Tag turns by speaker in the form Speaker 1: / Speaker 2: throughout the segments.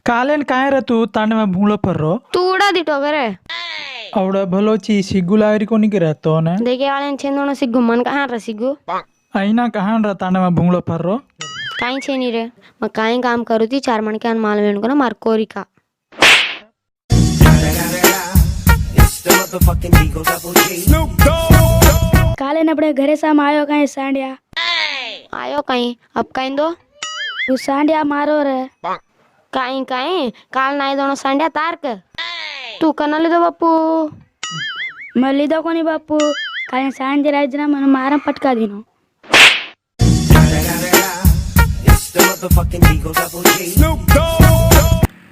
Speaker 1: कालेन काय रे तू तांडे में भूंगलो पर रो
Speaker 2: तू उड़ा दिटो करे
Speaker 1: औड़ भलोची सिग्गु लायरी कोनी के रहतो ने
Speaker 2: देखे वाले छेंदोनो सिग्गु मन कहाँ रे सिग्गु
Speaker 1: आईना कहां रे तांडे में भूंगलो पर रो
Speaker 2: काई छेनी रे मैं काई काम करू थी 4 मन के अन माल वेण को ना मार कोरिका
Speaker 3: काले ने अपने घरे साम आयो कहीं सांडिया
Speaker 2: आयो कहीं अब कहीं दो
Speaker 3: तू सांडिया मारो रे
Speaker 2: कहीं कहीं काल नाई दोनों संड्या तारक तू कनली दो बापू
Speaker 3: मैं लीधो कोनी बापू काले सांडे राजना मन मारम पटका दीनो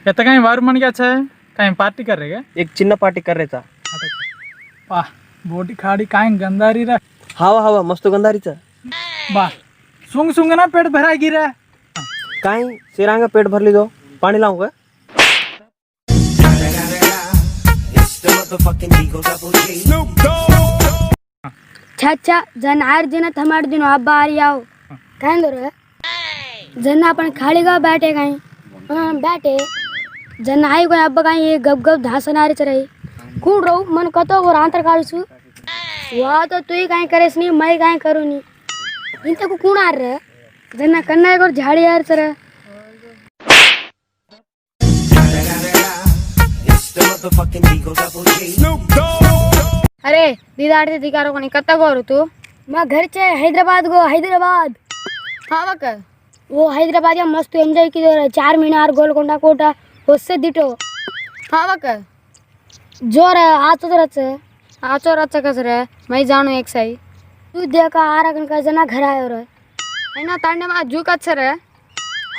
Speaker 1: येता काही वार मन क्या छे काही पार्टी कर रे
Speaker 4: एक चिन्ह पार्टी करायचा
Speaker 1: वाह बोटी खाड़ी काही गंदारी रे
Speaker 4: हवा हवा मस्त गंधारीचा
Speaker 1: वाह सुंग सुंग ना पेट भरा गिरे
Speaker 4: काय शिरांगा पेट भरली दो पाणी लावू का
Speaker 3: अच्छा जन आर दिन थमार दिन अब्बा आरी आओ कहीं दो रे जन अपन खाली गा बैठे कहीं बैठे जन आई कोई अब्बा कहीं ये गप गप धासन आरी चरई कूड़ रो मन कतो वो रांतर काढसु वा तो तू ही कहीं करेस नहीं मैं कहीं करू नहीं इंते को कूण आर रे जना कन्ना एक और झाड़ी आर चरे अरे दीदार दिकारो कोनी कत्ता गोरू तू मैं घर चे हैदराबाद गो हैदराबाद
Speaker 2: हाँ बक
Speaker 3: वो हैदराबाद या मस्त एंजॉय की दो 4 मीनार गोलकोंडा कोटा उससे दिटो
Speaker 2: हाँ बक
Speaker 3: जोर आचो रच
Speaker 2: आचो रच कस रे मैं जानू एक सही
Speaker 3: तू देखा आरगन का जना घर आयो रे
Speaker 2: है ना तांडे में जू कच रे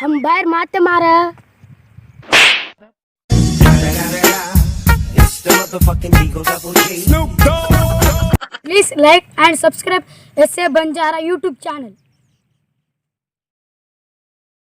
Speaker 3: हम बाहर मारते मारे प्लीज लाइक एंड सब्सक्राइब ऐसे बंजारा यूट्यूब चैनल।